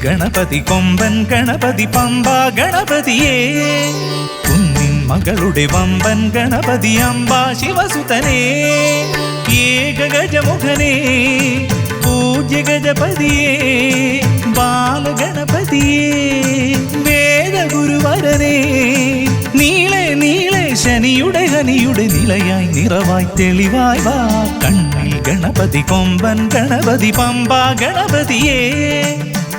ഗണപതി കൊമ്പൻ ഗണപതി പമ്പ ഗണപതിയേ കുന്നിൻ മകളുടെ വമ്പൻ ഗണപതി അംബ ശിവസുതനേ ഏകഗജമുഖനേ പൂജ്യ ഗജപതിയേ ബാലഗണപതിയേ വേദഗുരുവരനേ നീളെ നീളെ ശനിയുടെ ഹനിയുടെ നിലയായി നിറവായി തെളിവായി വാ കണ്ണിൽ ഗണപതി കൊമ്പൻ ഗണപതി പമ്പ ഗണപതിയേ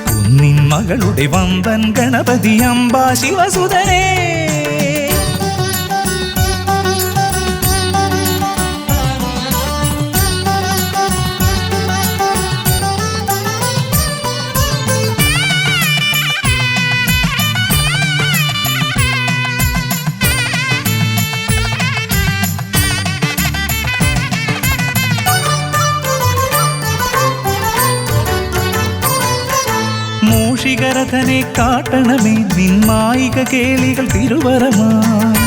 കുന്നിൻ മകളുടെ വമ്പൻ ഗണപതി അംബ ശിവസുതനേ മൂഷികരഥനെ കാട്ടണമേ നിന്മായിക കേളികൾ തിരുവരമായി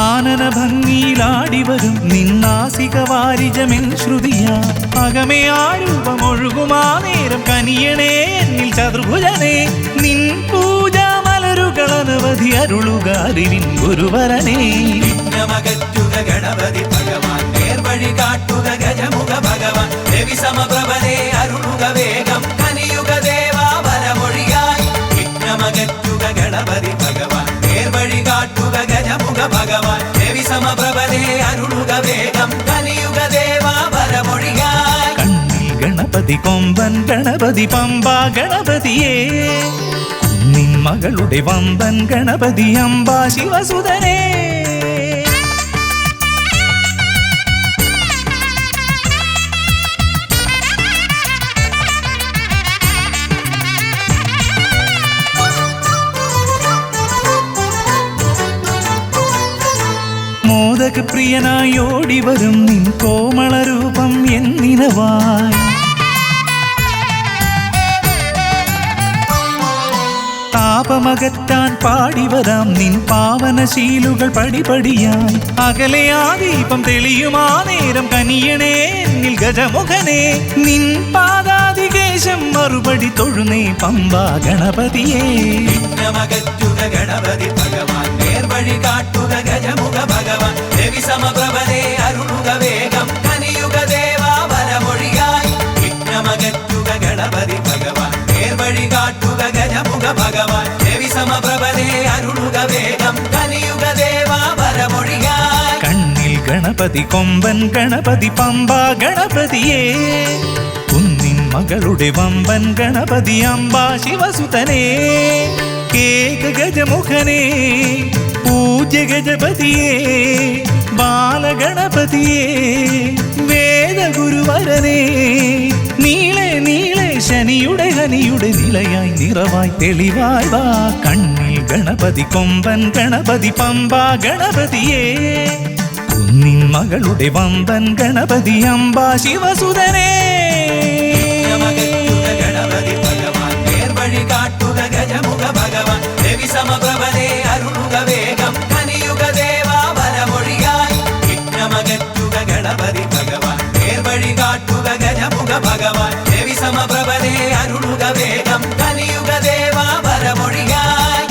ആനന ഭംഗിയിലാടിവരും നിന്നാസിക വാരിജമെൻ ശ്രുതിയാ അകമേ ആരൂപമൊഴുകുമാ നേരം കനിയണേ എന്നിൽ ചതുർഭുജനേ നിൻ പൂജാ മലരുകൾ അനവധി അരുളുക അറിവിൻ ഗുരുവരനേ വിഘ്നമകറ്റുക ഗണപതി ഭഗവാൻ നേർവഴി കാട്ടുക ഗജമുഖ ഭഗവാൻ രവി സമപ്രഭനെ അരുളുക വേഗം കനിയുക ദേവാ വരമൊഴിയായി വിഘ്നമകറ്റുക ഗണപതി ഭഗവാൻ നേർവഴി കാട്ടുക ഗജമുഖ ഭഗവാൻ രവി സമപ്രഭനെ അരുളുക വേഗം കനിയുക ദേവാ വരമൊഴിയായി കണ്ണിൽ ഗണപതി കൊമ്പൻ ഗണപതി പമ്പ ഗണപതിയേ കുന്നിൻ മകളുടെ വമ്പൻ ഗണപതി അംബ ശിവസുതനേ പ്രിയനായി ഓടിവരും നിൻ കോമളരൂപം എന്നിനവായി താപമകറ്റാൻ പാടിവരാം നിൻ പാവനശീലുകൾ പടിപടിയായി അകലെ ആ ദീപം തെളിയുമാ നേരം കനിയണേ എന്നിൽ ഗജമുഖനേ നിൻ പാദാതികേശം മറുപടി തൊഴുന്നേ പമ്പ ഗണപതിയേ വിഘ്നമകറ്റുക ഗണപതി ഭഗവാൻ നേർവഴി കാട്ടുക ഗജമുഖ ഭഗവാൻ രവി സമപ്രഭനെ അരുളുക വേഗം കനിയുക ദേവാ വരമൊഴിയായി വിഘ്നമകറ്റുക ഗണപതി ഭഗവാൻ നേർവഴി കാട്ടുക ഗജമുഖ ഭഗവാൻ രവി സമപ്രഭനെ അരുളുക വേഗം കനിയുക ദേവാ വരമൊഴിയായി കണ്ണിൽ ഗണപതി കൊമ്പൻ ഗണപതി പമ്പ ഗണപതിയേ കുന്നിൻ മകളുടെ വമ്പൻ ഗണപതി അംബ ശിവസുതനേ ഏകഗജമുഖനേ പൂജ്യ ഗജപതിയേ ബാലഗണപതിയേ വേദഗുരുവരനേ നീളെ നീളെ ശനിയുടെ ഹനിയുടെ നിലയായി നിറവായി തെളിവായി വാ കണ്ണിൽ ഗണപതി കൊമ്പൻ ഗണപതി പമ്പ ഗണപതിയേ കുന്നിൻ മകളുടെ വമ്പൻ ഗണപതി അംബ ശിവസുതനേ ഗണപതി ഭഗവാൻ നേർവഴി കാട്ടുക ഗജമുഖ ഭഗവാൻ രവി സമപ്രഭനെ അരുളുക വേഗം കനിയുക ദേവാ വരമൊഴിയായി വിഘ്നമകറ്റുക ഗണപതി ഭഗവാൻ നേർവഴി കാട്ടുക ഗജമുഖ ഭഗവാൻ രവി സമപ്രഭനെ അരുളുക വേഗം കനിയുക ദേവാ വരമൊഴിയായി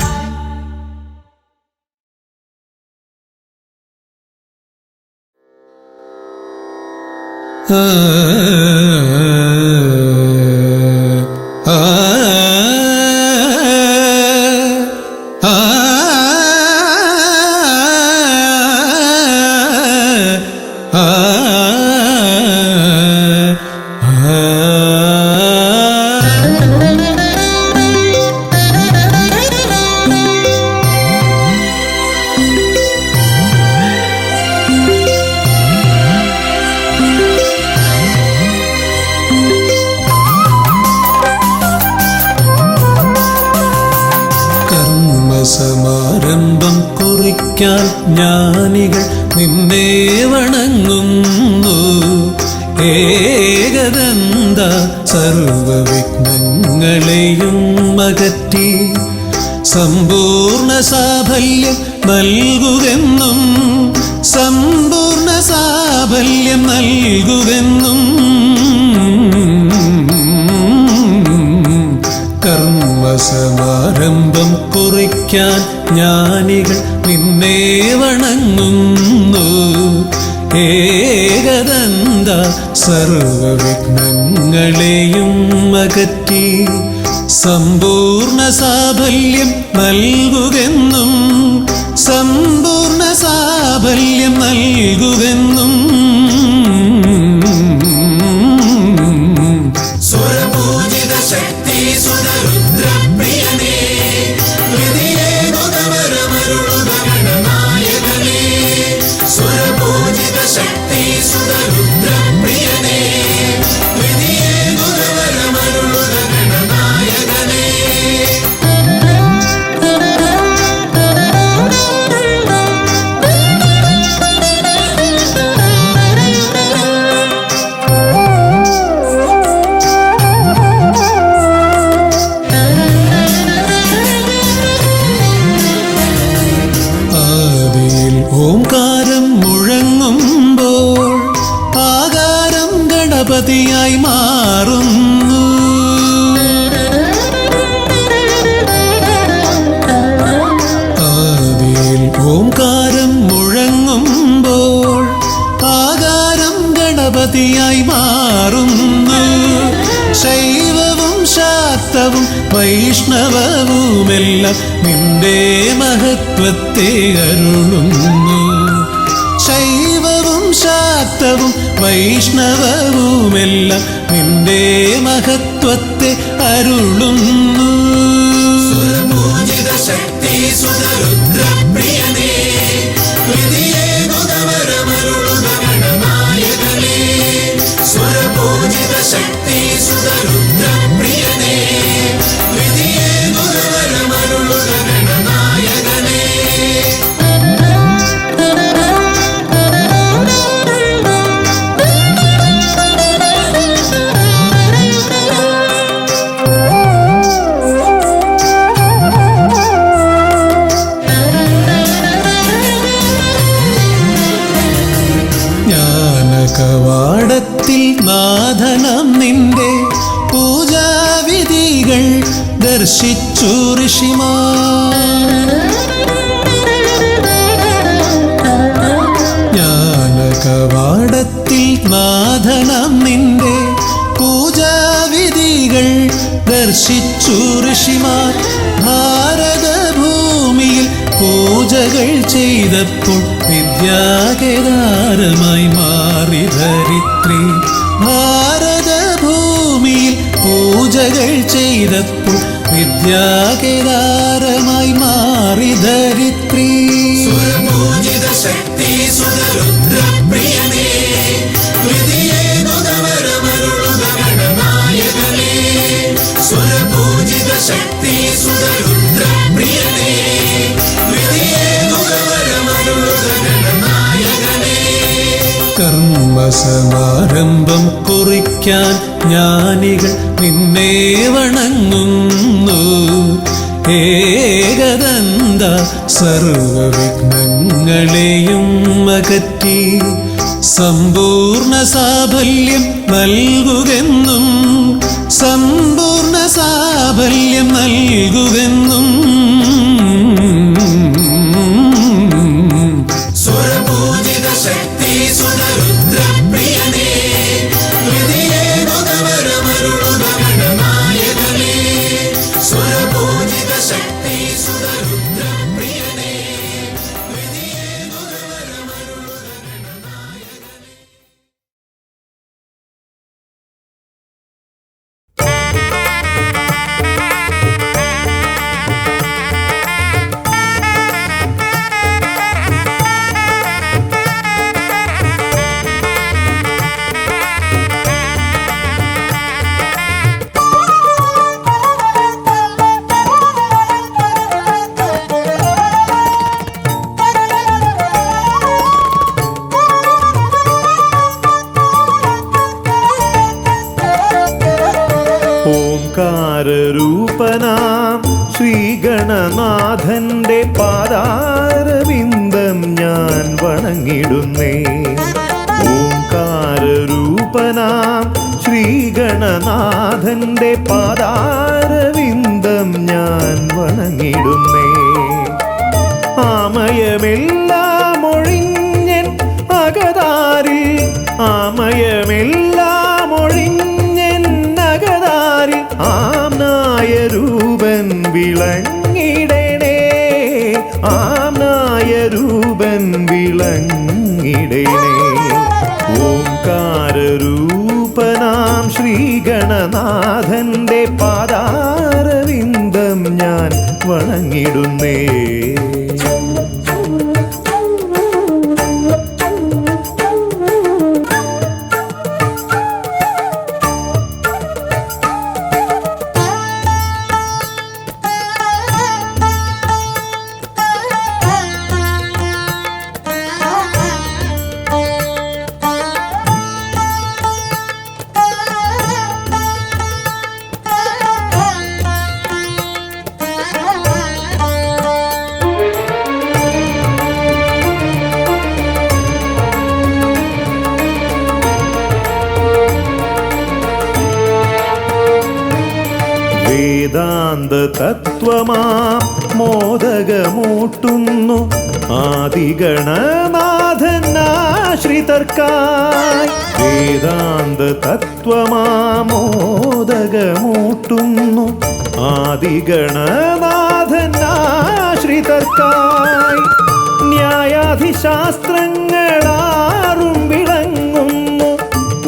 സമാരംഭം കുറിക്കാൻ ജ്ഞാനികൾ നിന്നെ വണങ്ങുന്നു ഏകദന്ത സർവവിഘ്നങ്ങളെയും അകറ്റി സമ്പൂർണ്ണ സാഫല്യം നൽകുകെന്നും കർമ്മസമാരംഭം കുറിക്കാൻ ജ്ഞാനികൾ നിന്നെ വണങ്ങുന്നു. ഏകദന്ത സർവവിഘ്നങ്ങളെയും അകറ്റി സമ്പൂർണ്ണ സാഫല്യം നൽകുകെന്നും സമ്പൂർണ്ണ സാഫല്യം നൽകുകെന്നും സ്വരപൂജിത ശക്തി സുതരുദ്രപ്രിയനേ ഗണനായകനേ. സ്വരപൂജിത ശക്തി സുതരുദ്രപ്രിയനേ ഗണനായകനേ. ആദിയിൽ ഓംകാരം മുഴങ്ങുമ്പോൾ ആകാരം ഗണപതിയായി മാറുന്നു. ആദിയിൽ ഓംകാരം മുഴങ്ങുമ്പോൾ ആകാരം ഗണപതിയായി മാറുന്നു. ശൈവവും ശാക്തവും വൈഷ്ണവവുമെല്ലാം നിന്റെ മഹത്വത്തെ അരുളുന്നു. ശൈവവും ശാക്തവും വൈഷ്ണവവുമെല്ലാം നിന്റെ മഹത്വത്തെ അരുളുന്നു. സ്വരപൂജിത ശക്തി സുതരുദ്രപ്രിയനേ ഗണനായകനേ. സ്വരപൂജിത ശക്തി സുതരുദ്രപ്രിയനേ ഗണനായകനേ. ജ്ഞാനകവാടത്തിൽ നാഥനം നിന്റെ പൂജാവിധികൾ ദർശിച്ചു ഋഷിമാർ. ജ്ഞാനകവാടത്തിൽ നാഥനം നിന്റെ പൂജാവിധികൾ ദർശിച്ചു ഋഷിമാർ. ഭാരതഭൂമിയിൽ പൂജകൾ ചെയ്തപ്പോൾ വിദ്യാകേദാരമായി മാറി ധരിത്രി. ഭാരതഭൂമിയിൽ പൂജകൾ ചെയ്തപ്പോൾ വിദ്യാകേദാരമായി മാറി ധരിത്രി. സ്വരപൂജിത ശക്തി സുതരുദ്രപ്രിയനേ ഗണനായകനേ. സ്വരപൂജിത ശക്തി സുതരുദ്രപ്രിയനേ ഗണനായകനേ. കർമ്മസമാരംഭം കുറിക്കാൻ ജ്ഞാനികൾ നിന്നെ വണങ്ങുന്നു. ഏകദന്ത സർവവിഘ്നങ്ങളെയും അകറ്റി സമ്പൂർണ്ണ സാഫല്യം നൽകുകെന്നും സമ്പൂർണ്ണ സാഫല്യം നൽകുകെന്നും സ്വരപൂജിത ശക്തി സുതരുദ്രപ്രിയനേ ഗണനായകനേ. സ്വരപൂജിത ശക്തി സുതരുദ്രപ്രിയനേ ഓംകാരരൂപനാം ശ്രീഗണനാഥന്റെ പാദാരവിന്ദം ഞാൻ വണങ്ങിടുന്നേ. ഓംകാരരൂപനാം ശ്രീഗണനാഥന്റെ പാദാരവിന്ദം ഞാൻ വണങ്ങിടുന്നേ. ആമയമെല്ലാം ഒഴിഞ്ഞൻ അകതാരിൽ, ആമയമെല്ലാം ഒഴിഞ്ഞൻ അകതാരിൽ ആംനായ രൂപൻ വിളങ്ങിടണേ, ആംനായ രൂപൻ വിളങ്ങിടണേ. ഓംകാരരൂപനാം ശ്രീഗണനാഥന്റെ പാദാരവിന്ദം ഞാൻ വണങ്ങിടുന്നേ. വേദാന്ത തത്വമാം മോദകമൂട്ടുന്നു ആദിഗണനാഥനാശ്രിതർക്കായി. വേദാന്ത തത്വമാം മോദകമൂട്ടുന്നു ആദിഗണനാഥനാശ്രിതർക്കായി. ന്യായാധിശാസ്ത്രങ്ങളാറും വിളങ്ങുന്നു,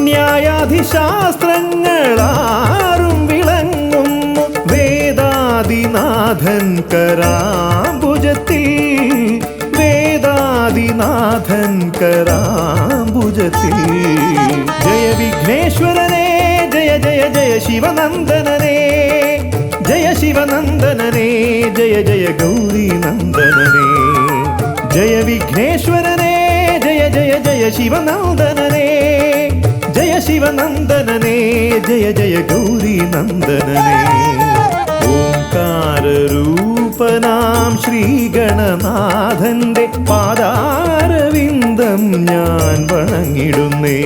ന്യായാധിശാസ്ത്രങ്ങളാറും വിളങ്ങുന്നു വേദാദിനാഥൻ കരാംബുജത്തിൽ, വേദാദിനാഥൻ കരാംബുജത്തിൽ. ജയ വിഘ്നേശ്വരനേ ജയ ജയ ജയ ശിവനന്ദനനേ, ജയ ശിവനന്ദനനേ ജയ ജയ ഗൗരീനന്ദനനേ. ജയ വിഘ്നേശ്വരനേ ജയ ജയ ജയ ശിവനന്ദനനേ, ജയ ശിവനന്ദനനേ ജയ ജയ ഗൗരീനന്ദനനേ. ഓംകാരരൂപനാം ശ്രീഗണനാഥന്റെ പാദാരവിന്ദം ഞാൻ വണങ്ങിടുന്നേ.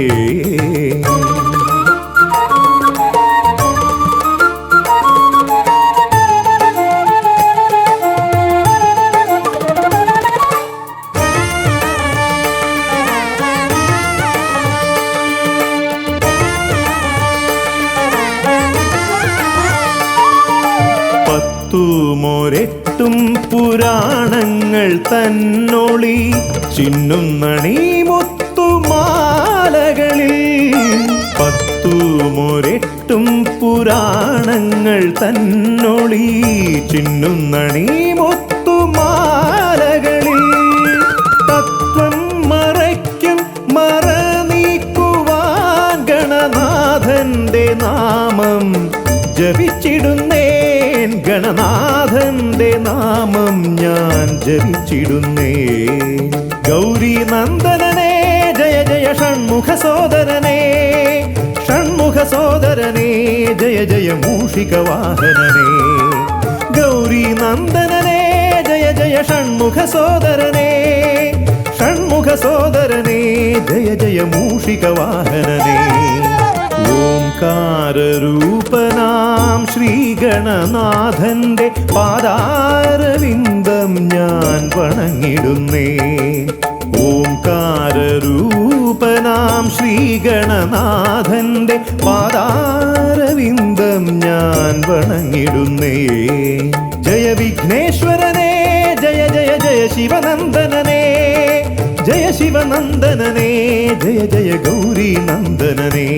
പത്തുമൊരെട്ടും പുരാണങ്ങൾ തന്നൊളി ചിന്നുന്നണി മുത്തുമാലകളിൽ. പത്തുമൊരെട്ടും പുരാണങ്ങൾ തന്നൊളി ചിന്നുന്നണി മുത്തുമാലകളിൽ. തത്വം മറയ്ക്കും മറ നീക്കുവാൻ ഗണനാഥന്റെ നാമം ജപിച്ചിടുന്നേൻ, ഗണനാഥന്റെ നാമം ഞാൻ ജപിച്ചിടുന്നേ. ഗൗരീനന്ദനനേ ജയ ജയ ഷൺമുഖ സോദരനേ, ഷൺമുഖ സോദരനേ ജയ ജയ മൂഷിക വാഹനനേ. ഗൗരീനന്ദനനേ ജയ ജയ ഷൺമുഖ സോദരനേ, ഷൺമുഖ സോദരനേ ജയ ജയ മൂഷിക വാഹനനേ. ഓംകാരരൂപനാം ശ്രീഗണനാഥന്റെ പാദാരവിന്ദം ഞാൻ വണങ്ങിടുന്നേ. ഓംകാരരൂപനാം ശ്രീഗണനാഥന്റെ പാദാരവിന്ദം ഞാൻ വണങ്ങിടുന്നേ. ജയ വിഘ്നേശ്വരനേ ജയ ജയ ജയ ശിവനന്ദനനേ, ജയ ശിവനന്ദനനേ ജയ ജയ ഗൗരീനന്ദനനേ.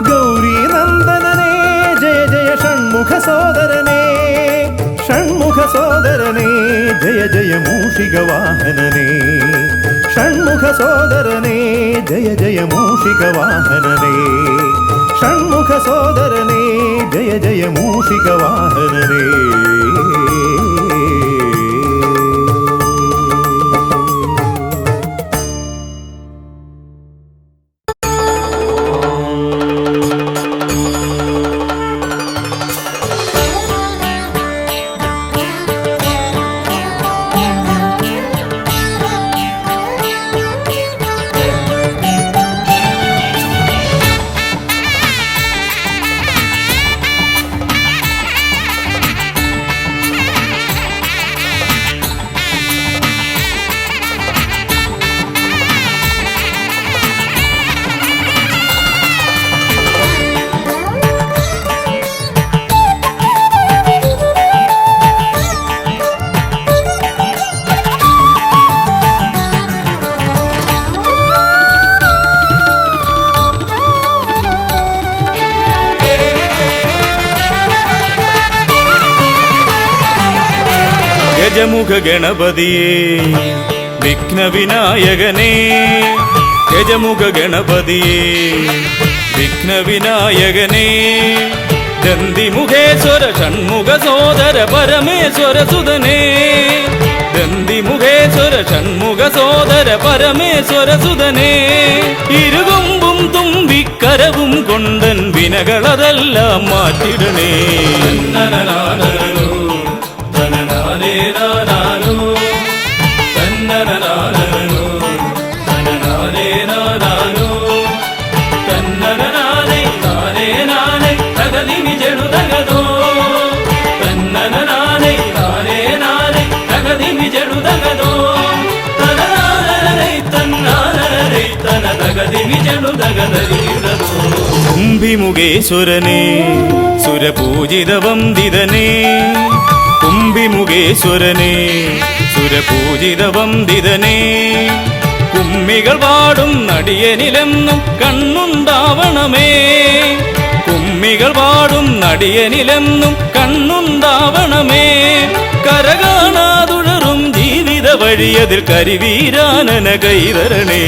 ഗൗരീനന്ദനനേ ജയ ജയ ഷൺമുഖ സോദരനേ, ഷൺമുഖ സോദരനേ ജയ ജയ മൂഷിക വാഹനനേ. ഷൺമുഖ സോദരനേ ജയ ജയ മൂഷിക വാഹനനേ, ഷൺമുഖ സോദരനേ ജയ ജയ മൂഷിക വാഹനനേ. ഗജമുഖ ഗണപതിയേ വിഘ്നവിനായകനേ ഗജമുഖ ഗണപതിയേ വിഘ്നവിനായകനേ ദന്തിമുഖേശ്വര ഷൺമുഖ സോദര പരമേശ്വര സുതനേ ദന്തിമുഖേശ്വര ഷൺമുഖ സോദര പരമേശ്വര സുതനേ ഇരുകൊമ്പും തുമ്പിക്കരവും കൊണ്ടൻ വിനകളതെല്ലാം മാറ്റിടണേ കുംഭിമുഖേശ്വരനേ സുരപൂജിത വന്ദിതനേ കുംഭിമുഖേശ്വരനേ സുരപൂജിത വന്ദിതനേ കുമ്മികൾ പാടും നടിയനിലെന്നും കണ്ണുണ്ടാവണമേ കുമ്മികൾ പാടും നടിയനിലെന്നും കണ്ണുണ്ടാവണമേ കരകാണാതുഴറും ജീവിത വഴിയതിൽ കരിവീരാനന കൈതരണേ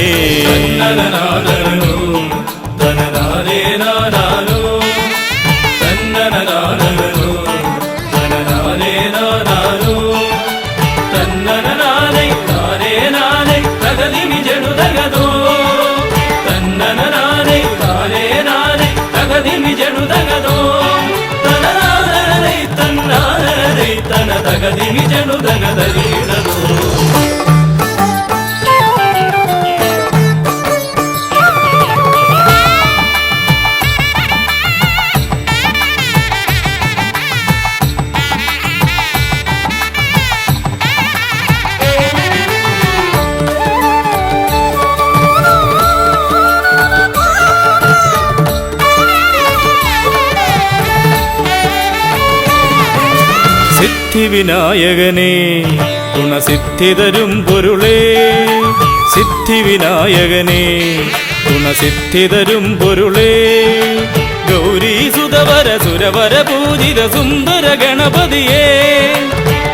സിദ്ധിവിനായകനേ ഗുണസിദ്ധിതരും പൊരുളേ സിദ്ധിവിനായകനേ ഗുണസിദ്ധിതരും പൊരുളേ ഗൗരീസുതവര സുരവര പൂജിത സുന്ദര ഗണപതിയേ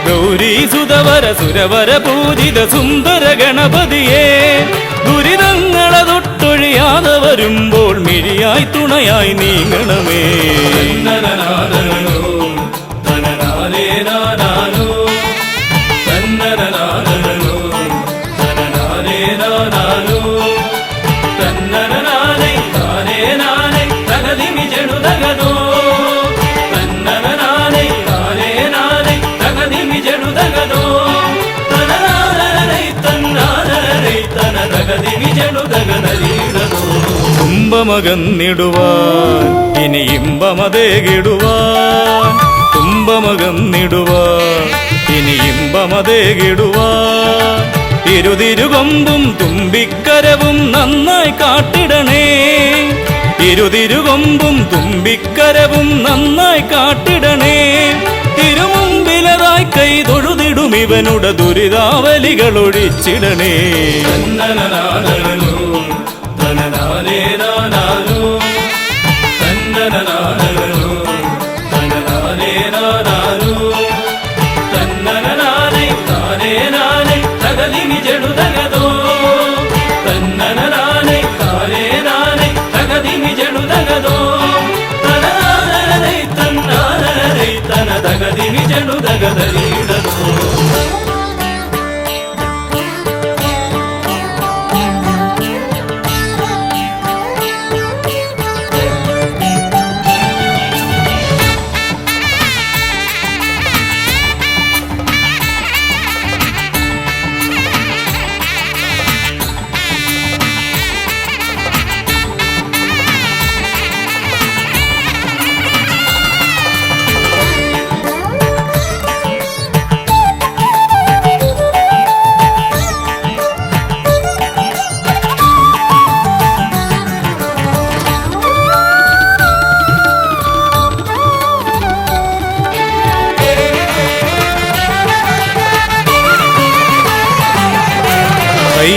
ഗൗരീസുതവര സുരവര പൂജിത സുന്ദര ഗണപതിയേ ദുരിതങ്ങളെ തൊട്ടൊഴിയാതെ വരുമ്പോൾ മിഴിയായി തുണയായി നീങ്ങണമേ തുമ്പമകന്നിടുവാൻ ഇനി ഇമ്പമതേകിടുവാൻ തുമ്പമകന്നിടുവാൻ ഇനി ഇമ്പമതേകിടുവാൻ ഇരുതിരുകൊമ്പും തുമ്പിക്കരവും നന്നായി കാട്ടിടണേ ഇരുതിരുകൊമ്പും തുമ്പിക്കരവും നന്നായി കാട്ടിടണേ തിരുമുമ്പിലതായി കൈ തൊഴുതിടും ഇവനുടെ ദുരിതാവലികൾ ഒഴിച്ചിടണേ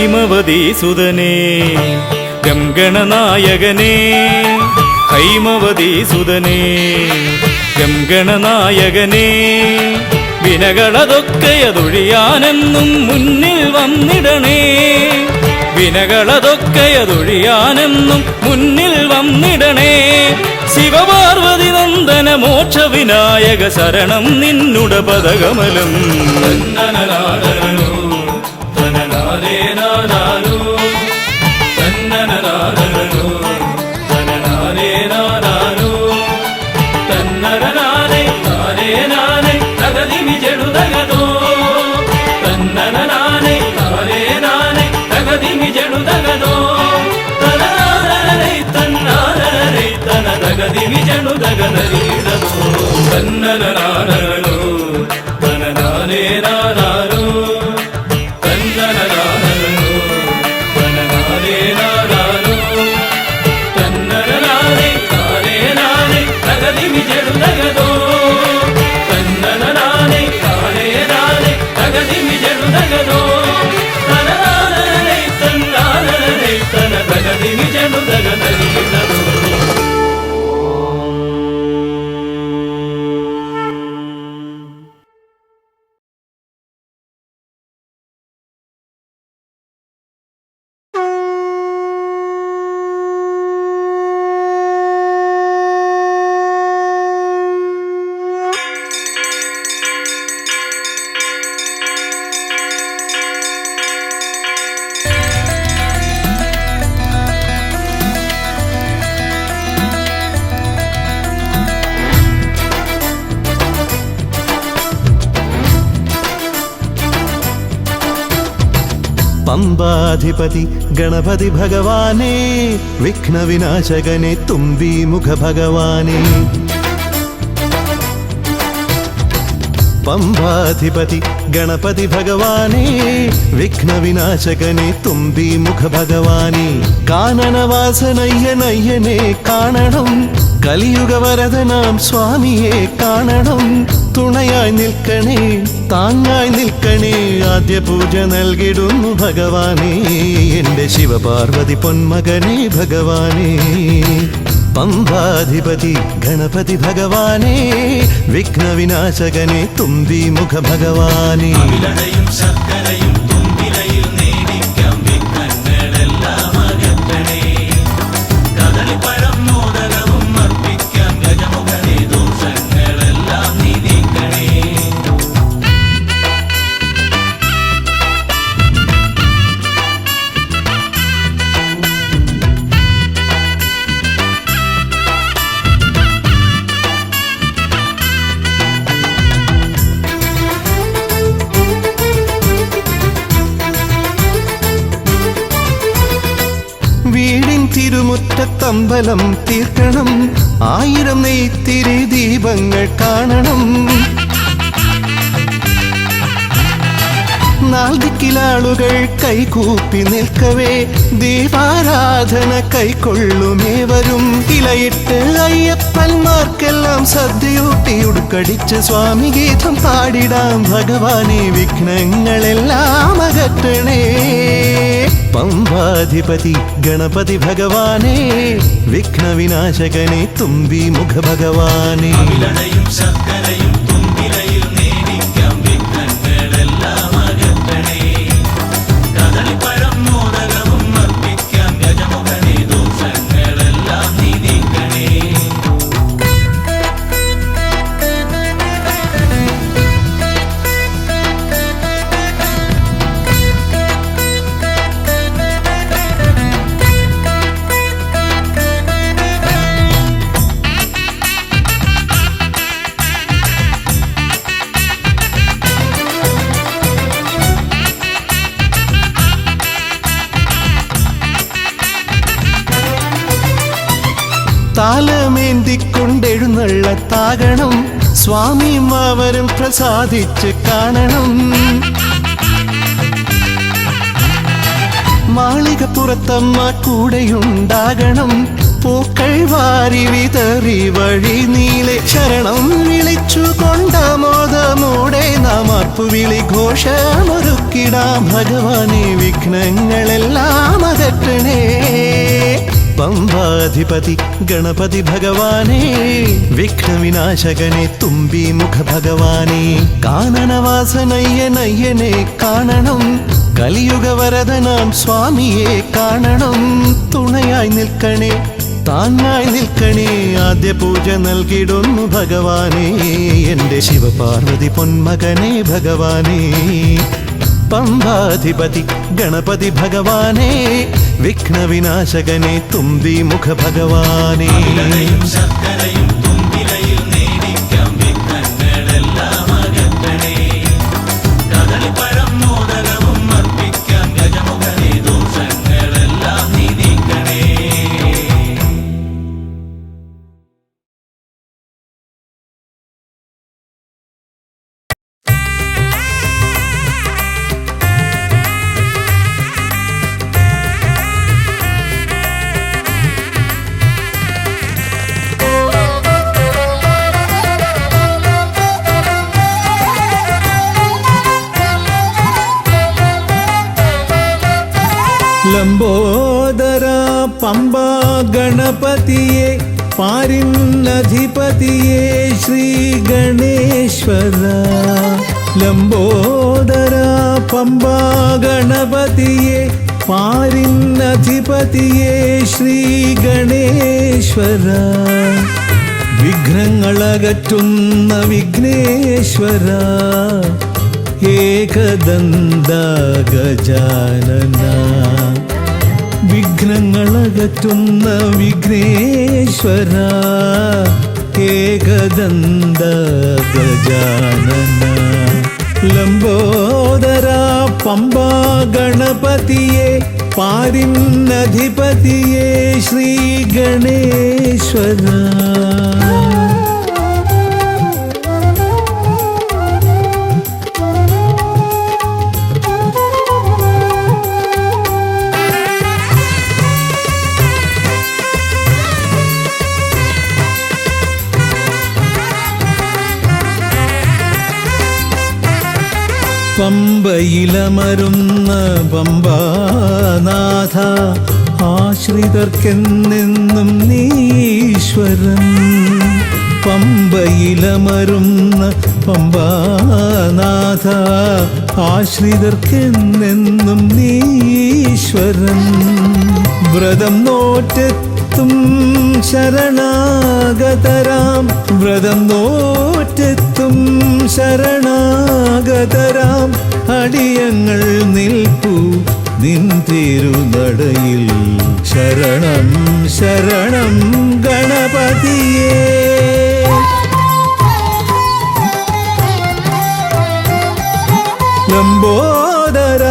ഹൈമവതീസുതനേ ഗംഗണനായകനേ ഹൈമവതീസുതനേ ഗംഗണനായകനേ വിനകളതൊക്കെയതൊഴിയാനെന്നും മുന്നിൽ വന്നിടണേ. വിനകളതൊക്കെയതൊഴിയാനെന്നും മുന്നിൽ വന്നിടണേ. ശിവപാർവതി നന്ദന മോക്ഷ വിനായക ശരണം നിന്നുട പദകമലം. തന്നനനാദനോ തനനാരേനാനാരോ തന്നനനാദനോ തനനാരേനാനാരോ തന്നനനാരേ നാരേനാരേ തകതി വിജടുതകതോ തന്നനനാരേ നാരേനാരേ തകതി വിജടുതകതോ തനനാരേ തന്നാരേ തന തകതി വിജടുതകതരീടതോ തന്നനനാരോ തനനാരേനാരോ തന്നനനാരോ തനനാരേനാരോ തന്നനനാരേ നാരേനാരേ തകതി വിജടുതകതോ തന്നനനാരേ നാരേനാരേ തകതി വിജടുതകതോ തനനാരേ തന്നാരേ തന തകതി വിജടുതകതരീടതോ. പമ്പാധിപതി ഗണപതി ഭഗവാനേ, വിഘ്നവിനാശകനെ തുമ്പീമുഖ ഭഗവാനേ. പമ്പാധിപതി ഗണപതി ഭഗവാനേ, വിഘ്നവിനാശകനെ തുമ്പീമുഖ ഭഗവാനേ. കാനനവാസനയ്യനയ്യനെ കാണണം, കലിയുഗവരദനാം സ്വാമിയെ കാണണം. തുണയായി നിൽക്കണേ, താങ്ങായി നിൽക്കണേ, ആദ്യ പൂജ നൽകിടുന്നു ഭഗവാനേ. എൻ്റെ ശിവപാർവതി പൊന്മകനേ ഭഗവാനേ. പമ്പാധിപതി ഗണപതി ഭഗവാനേ, വിഘ്നവിനാശകനെ തുമ്പീമുഖ ഭഗവാനേ. ശർക്കരയും തുമ്പിലയിൽ നേടിക്കാം വിഘ്നങ്ങളെല്ലാം അകറ്റണേ. കദളിപ്പഴം മോദകവും അർപ്പിക്കാം ഗജമുഖനെ, ദോഷങ്ങളെല്ലാം നീ നീക്കണേ. വീടിൻ തിരുമുറ്റത്തമ്പലം തീർക്കണം, 1000 നെയ്ത്തിരി ദീപങ്ങൾ കാണണം. നാൽദിക്കിലാളുകൾ കൈകൂപ്പി നിൽക്കവേ, ദീപാരാധന കൈക്കൊള്ളുമേവരും. ഇലയിട്ട് അയ്യപ്പന്മാർക്കെല്ലാം സദ്യയൂട്ടി ഉടുക്കടിച്ച് സ്വാമി ഗീതം പാടിടാം ഭഗവാനെ. വിഘ്നങ്ങളെല്ലാം അകറ്റണേ. പമ്പാധിപതി ഗണപതി ഭഗവാനേ, വിഘ്നവിനാശകനെ തുമ്പീമുഖ ഭഗവാനേ. ശർക്കരയും തുമ്പിലയിൽ നേടിക്കാം വിഘ്നങ്ങളെല്ലാം അകറ്റണേ. കദളിപ്പഴം മോദകവും അർപ്പിക്കാം ഗജമുഖനെ, ദോഷങ്ങളെല്ലാം നീ നീക്കണേ. താലമേന്തിക്കൊണ്ടെഴുന്നള്ളത്താകണം, സ്വാമിയും അവരും പ്രസാദിച്ച് കാണണം. മാളികപ്പുറത്തമ്മ കൂടെയുണ്ടാകണം, പൂക്കൾ വാരി വിതറി വഴി നീളെ ശരണം വിളിച്ചു കൊണ്ടാമോദമോടെ നാം അർപ്പുവിളി ഘോഷമൊരുക്കിടാം ഭഗവാനെ. വിഘ്നങ്ങളെല്ലാം അകറ്റണേ. പമ്പാധിപതി ഗണപതി ഭഗവാനേ, വിഘ്നവിനാശകനെ തുമ്പീമുഖ ഭഗവാനേ, കാനനവാസനയ്യനയ്യനെ കാണണം, കലിയുഗവരദനാം സ്വാമിയെ കാണണം, തുണയായി നിൽക്കണേ താങ്ങായി നിൽക്കണേ, ആദ്യ പൂജ നൽകിടുന്നു ഭഗവാനേ, എൻ്റെ ശിവപാർവതി പൊന്മകനെ ഭഗവാനേ, പമ്പാധിപതി ഗണപതി ഭഗവാനേ, വിഘ്നവിനാശകനെ തുമ്പീമുഖ ഭഗവാനേ. അവിലയും ശർക്കരയും തുമ്പിലയിൽ നേദിക്കാം വിഘ്നങ്ങളെല്ലാം അകറ്റണേ. കദളിപ്പഴം മോദകവും അർപ്പിക്കാം ഗജമുഖനെ ദോഷങ്ങളെല്ലാം നീ നീക്കണേ. ലംബോദര പമ്പാ ഗണപതിയെ പാരിന്നധിപതിയെ ശ്രീ ഗണേശ്വര. ലംബോദര പമ്പാ ഗണപതിയെ പാരിന്നധിപതിയെ ശ്രീ ഗണേശ്വര. വിഘ്നങ്ങളകറ്റുന്ന വിഘ്നേശ്വര, ഏകദന്ത ഗജാനന. വിഘ്നങ്ങളകറ്റുന്ന വിഘ്നേശ്വര, ഏകദന്ത ഗജാനന. ലംബോദര പമ്പാ ഗണപതിയെ പാരിന്നധിപതിയെ ശ്രീ ഗണേശ്വര. പമ്പയിലമരുന്ന പമ്പാനാഥ, ആശ്രിതർക്കെന്നെന്നും നീശ്വരൻ. പമ്പയിലമരുന്ന പമ്പാനാഥ, ആശ്രിതർക്കെന്നെന്നും നീശ്വരൻ. വ്രതം നോറ്റെത്തും ശരണാഗതരാം, വ്രതം നോറ്റെത്തും ശരണാഗതരാം, അടിയങ്ങൾ നിൽപ്പു നിൻ തിരുനടയിൽ. ശരണം ശരണം ഗണപതിയേ. ലംബോദര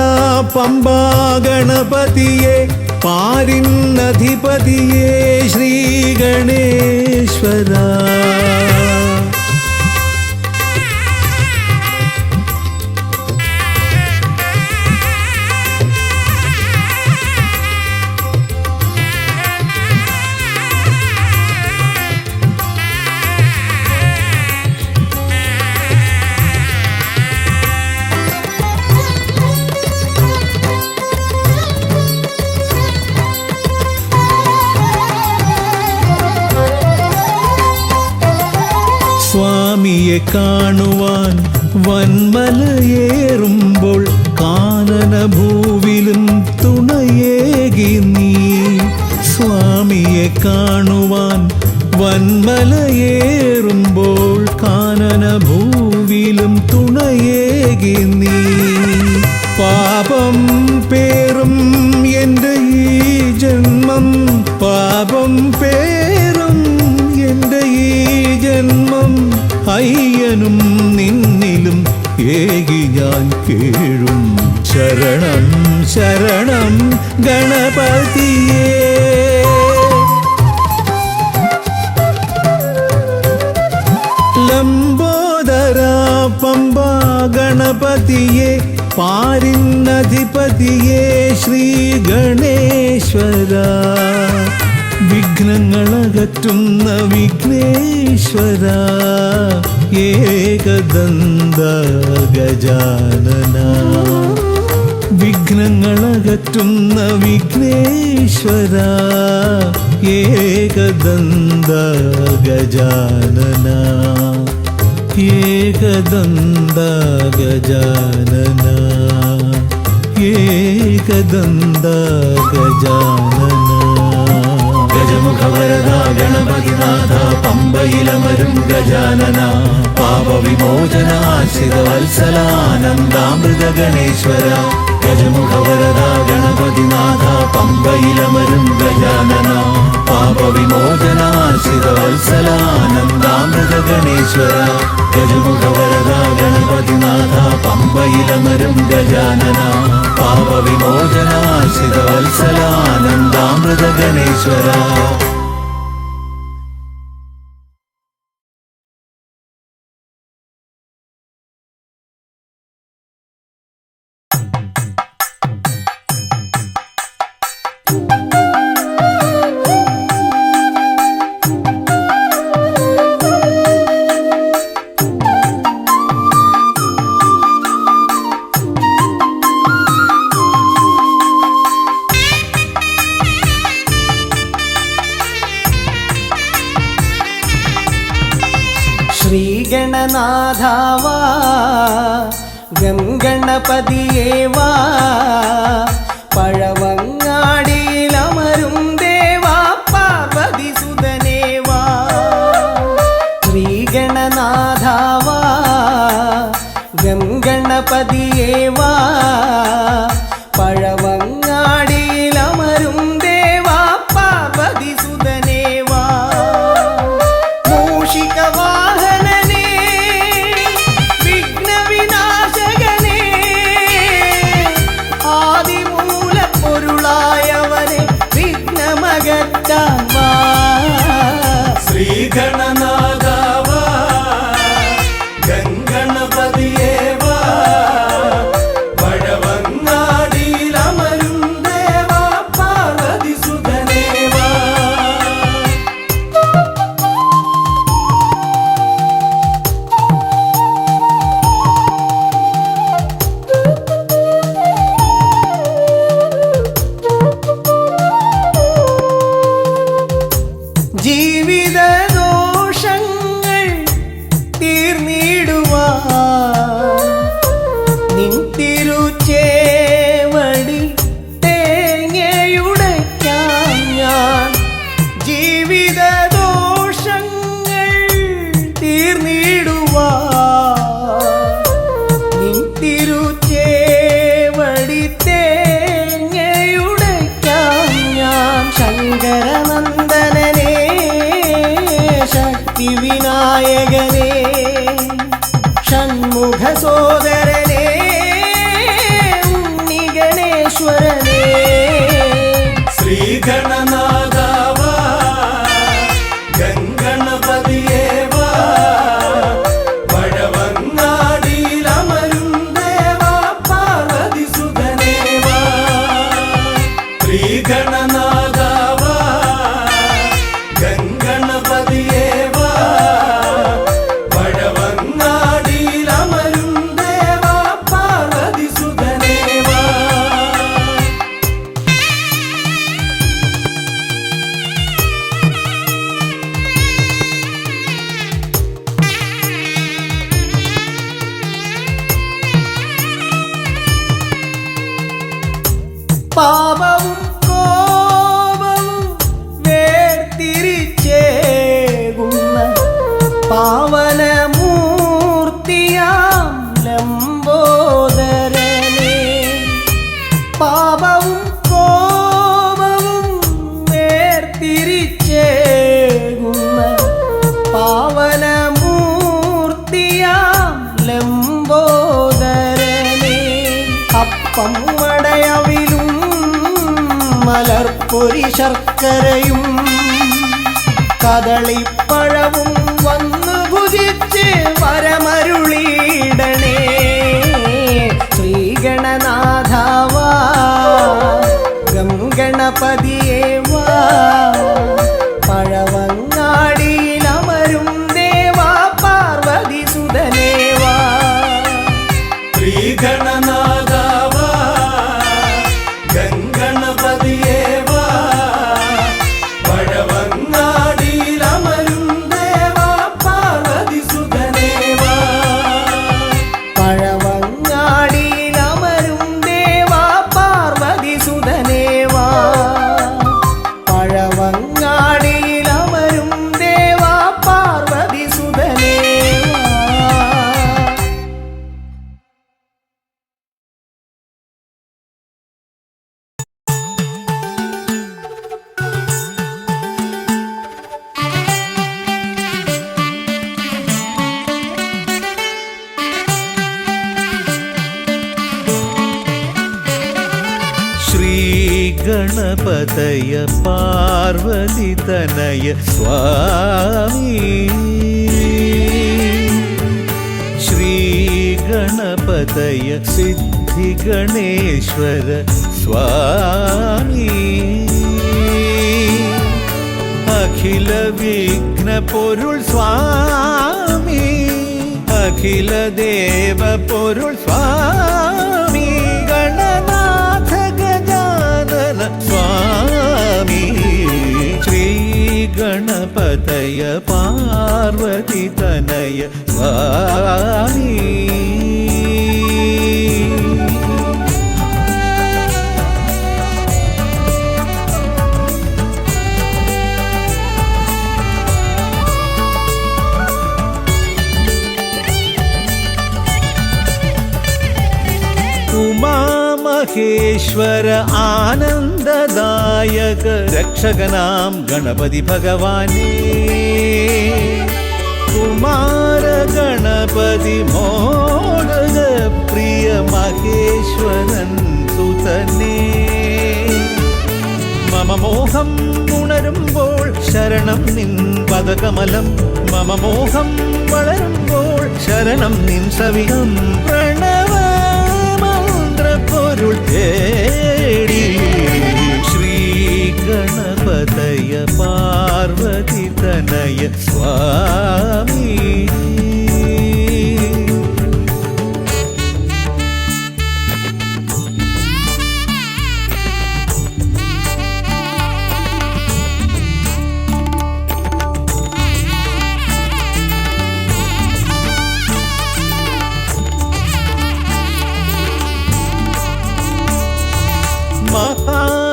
പമ്പാ ഗണപതിയെ പാരിന്നധിപതിയെ ശ്രീ ഗണേശ്വര. സ്വാമിയെ കാണുവാൻ വന്മലയേറുമ്പോൾ കാനനഭൂവിലും തുണയേകി നീ. സ്വാമിയെ കാണുവാൻ വന്മലയേറുമ്പോൾ കാനനഭൂവിലും തുണയേകി നീ. പാപം പേറും എൻ്റെ ഈ ജന്മം, പാപം പേറും എൻ്റെ ഈ ജന്മം, അയ്യനും നിന്നിലും ഏകി ഞാൻ കേഴും. ശരണം ശരണം ഗണപതിയേ. ലംബോദര പമ്പാ ഗണപതിയെ പാരിന്നധിപതിയെ ശ്രീ ഗണേശ്വര. വിഘ്നങ്ങളകറ്റുന്ന വിഘ്നേശ്വര, ഏകദന്ത ഗജാനന. വിഘ്നങ്ങളകറ്റുന്ന വിഘ്നേശ്വര ഏകദന്ത ഗജാനന ഏകദന്ത ഗജാനന ഏകദന്ത ഗജാനന ഗജമുഖവരദ ഗണപതിനാഥ പമ്പയിലമരും ഗജാനന പാപവിമോചനാശ്രിത വത്സലാനന്ദാമൃത ഗണേശ്വര ഗജമുഖവരദ ഗണപതിനാഥ പമ്പയിലമരും ഗജാനന പാപവിമോചനാശ്രിത വത്സലാനന്ദാമൃത ഗണേശ്വര ഗജമുഖവരദ ഗണപതിനാഥ പമ്പയിലമരും ഗജാനന പാപവിമോചനാശ്രിത വത്സലാനന്ദാമൃത ഗണേശ്വര. ശ്രീഗണനാഥാവാ ഗംഗണപതിയേവാ പഴവങ്ങാടിയിലമരും ദേവാ പാർവതിസുതനേവാ ശ്രീഗണനാഥാവാ ഗംഗണപതിയേവാ പഴവങ്ങാടിയിലമരും ദേവാ പാർവതിസുതനേവാ മൂഷികവാ ശ്രീഗണനാഥാവാ ഗംഗണപതിയേവാ പഴവങ്ങാടിയിലമരും ദേവാ പാർവതിസുതനേവാ ജീവിത ദോഷങ്ങൾ തീർന്നിടുവാൻ നിൻ തിരുച്ചേവടി തേങ്ങയുടയ്ക്കാൻ ഞാൻ ജീവിത ദോഷങ്ങൾ തീർന്നിടുവാൻ നിൻ തിരുച്ചേവടി തേങ്ങയുടയ്ക്കാൻ ഞാൻ ശങ്കരനന്ദനനെ ശക്തി വിനായകനേ ഷൺമുഖ സോദരനേ ഉണ്ണി ഗണേശ്വരനേ ശ്രീഗണനാഥാവാ ഗംഗണപതിയേവാ പഴവങ്ങാടിയിലമരും ദേവാ പാർവതിസുതനേവാ ശ്രീഗണനാഥാവാ ഗംഗണപതിയേവാ പഴവങ്ങാടിയിലമരും ദേവാ പാർവതിസുതനേവാ പാപവും കോപവും വേർതിരിച്ചേകുന്ന പാവനമൂർത്തിയാം ലംബോദരനേ പാപവും കോപവും വേർതിരിച്ചേകുന്ന പാവനമൂർത്തിയാം ലംബോദരനേ അപ്പം മടയവിലും മലർപ്പൊരി ശർക്കരയും കദളിപ്പഴവും വന്നു ഭുജിച്ച് വരമരുളിയിടണേ ശ്രീഗണനാഥാവാ ഗംഗണപതിയേവാ പഴവങ്ങാടിയിലമരും ദേവാ പാർവതിസുതനേവാ ശ്രീഗണനാഥാവാ ശ്രീഗണപതയ പാർവതിതനയ സ്വാമി ശ്രീഗണപതയ സിദ്ധിഗണേശ്വര സ്വാമി അഖില വിഘ്ന പൊരുൾ സ്വാമി അഖില ദേവ പൊരുൾ സ്വാമി ഗണനാഥ ഗജാനന സ്വാമി ശ്രീഗണപതയ പാർവതിതനയ സ്വാമി ഉമാമഹേശ്വര ആനന്ദദായക രക്ഷകനാം ഗണപതി ഭഗവാനേ കുമാര ഗണപതി മോദക പ്രിയ മഹേശ്വരൻ സുതനേ മമ മോഹം ഉണരുമ്പോൾ ശരണം നിൻ പദകമലം മമ മോഹം വളരുമ്പോൾ ശരണം നിൻ സവിധം പ്രണവ പൊരുൾ തേടി ശ്രീഗണപതയ പാർവതിതനയ സ്വാമി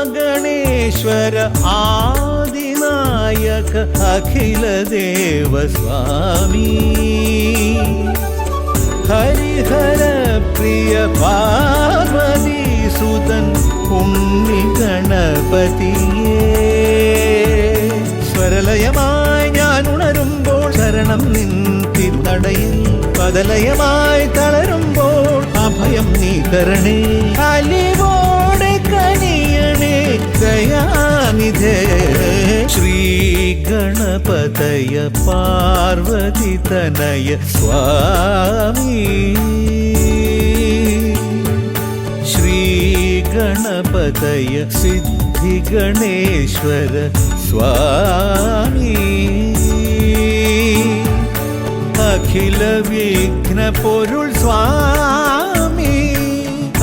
മഹാഗണേശ്വര ആദിനായക അഖില ദേവ സ്വാമി ഹരിഹര പ്രിയ പാർവതി സുതൻ ഉണ്ണി ഗണപതിയേ സ്വരലയമായി ഞാൻ ഉണരുമ്പോൾ ശരണം നിൻ തിരുനടയിൽ പദലയമായി തളരുമ്പോൾ അഭയം നീ തരണേ അലിവോടെ കനിയണേ ദയാനിധേ ശ്രീഗണപതയ പാർവതിതനയ സ്വാമി ശ്രീഗണപതയ സിദ്ധിഗണേശ്വര സ്വാമി അഖില വിഘ്ന പൊരുൾ സ്വാമി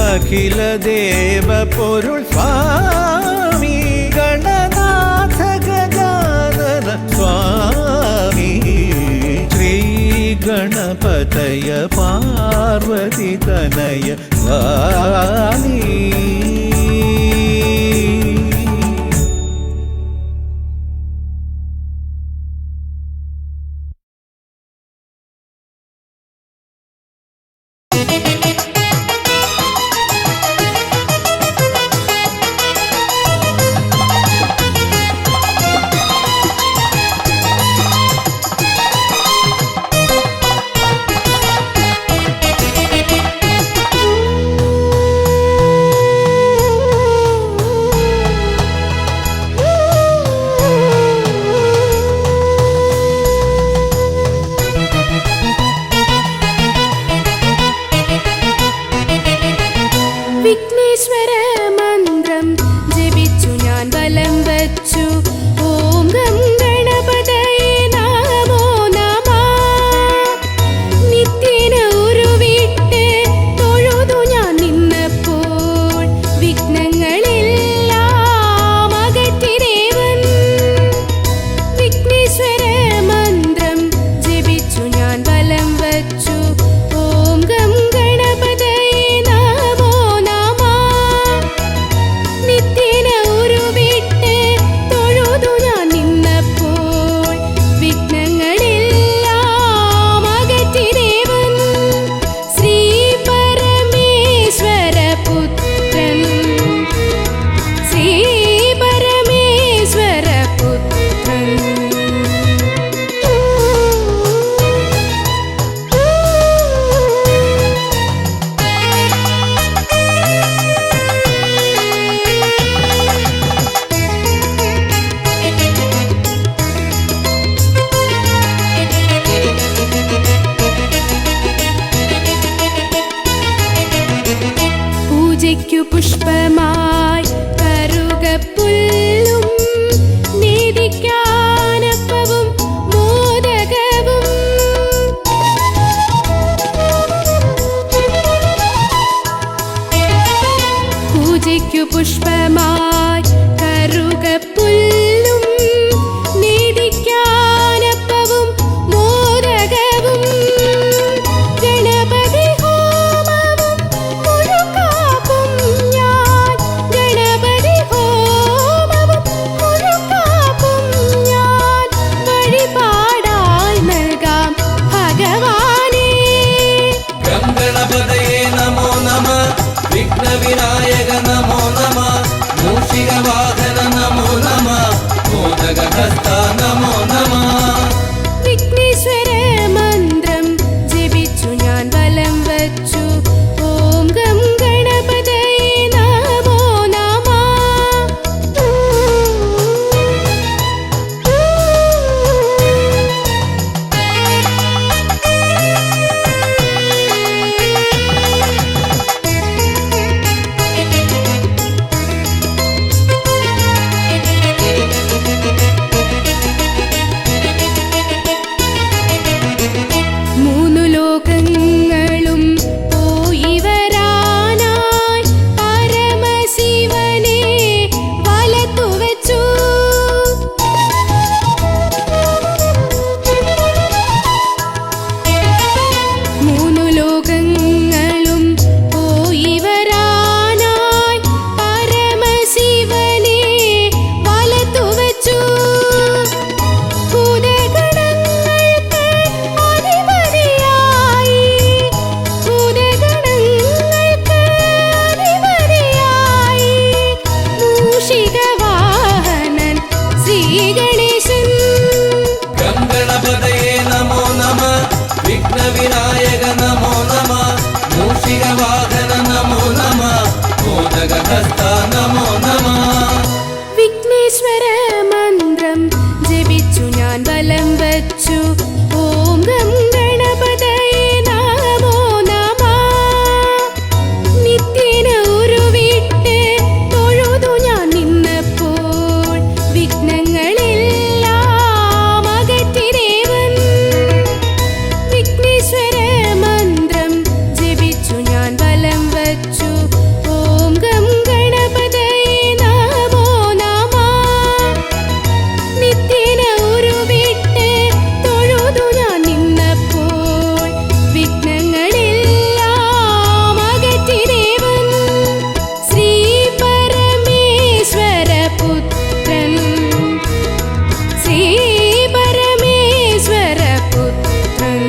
അഖില ദേവ പൊരുൾ സ്വാമി ഗണനാഥ ഗജാനന സ്വാമി ശ്രീഗണപതയ പാർവതിതനയ സ്വാമി പൂജയ്ക്കു പുഷ്പമായി കറുകപ്പുല്ലും നേദിക്കാനപ്പവും മോദകവും ഗണപതി ഹോമവും മുഴുക്കാപ്പും ഞാൻ ഗണപതി ഹോമവും മുഴുക്കാപ്പും ഞാൻ വഴിപാടായി നൽകാം ഭഗവാനേ. ഗംഗണപതയേ നമോ നമ, വിഘ്നവിനായക നമോ നമ, മൂഷികവാഹന നമോ നമ, മോദകഹസ്ത നമോ നമ. വിഘ്നേശ്വര മന്ത്രം ജപിച്ചു ഞാൻ വലം വച്ചു. ഓം ഗം ഗണപതയേ നമോ നമഃ. മൂന്നു ലോകങ്ങളും പോയി വരാനായി പരമശിവനെ വലത്തു വച്ചു. മൂന്നു ലോകങ്ങളും പോയി വരാനായി പരമശിവനെ വലത്തു വച്ചു. ഭൂതഗണങ്ങൾക്ക് അധിപതിയായി ഭൂതഗണങ്ങൾക്ക് അധിപതിയായി മൂഷികവാഹനൻ ശ്രീഗണേശൻ. ഗംഗണപതയേ നമോ നമ, വിഘ്നവിനായക നമോ നമ, മൂഷികവാഹന നമോ നമ, മോദകഹസ്ത നമോ നമ. വിഘ്നേശ്വര മന്ത്രം ജപിച്ചു ഞാൻ വലം വച്ചു. ഓം ഗം ഗണപതയേ നമോ നമഃ. നിത്യേന ഉരുവിട്ട് തൊഴുതു ഞാൻ നിന്നപ്പോൾ വിഘ്നങ്ങളെല്ലാം അകറ്റി ദേവൻ. വിഘ്നേശ്വര മന്ത്രം ജപിച്ചു ഞാൻ വലം വച്ചു. ഓം ഗം ഗണപതയേ നമോ നമഃ. നിത്യേന ഉരുവിട്ട് തൊഴുതു ഞാൻ നിന്നപ്പോൾ വിഘ്നങ്ങളെല്ലാം അകറ്റി ദേവൻ. ശ്രീ പരമേശ്വര പുത്രൻ ശ്രീ പരമേശ്വര പുത്രൻ.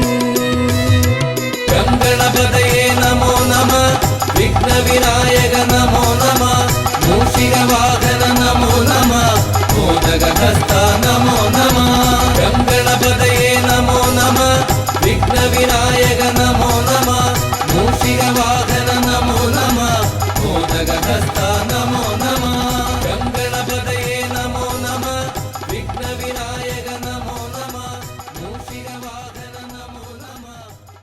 ഗംഗണപതയേ നമോ നമ, വിഘ്നവിനായക നമോ നമ, മൂഷികവാഹന നമോ നമ, മോദകഹസ്ത നമോ നമ. ഗംഗണപതയേ നമോ നമ, വിഘ്നവിനായക നമോ നമ, മൂഷികവാഹന നമോ നമ, മോദകഹസ്ത നമോ നമ. ഗംഗണപതയേ നമോ നമ, വിഘ്നവിനായക നമോ നമ, മൂഷികവാഹന നമോ നമ,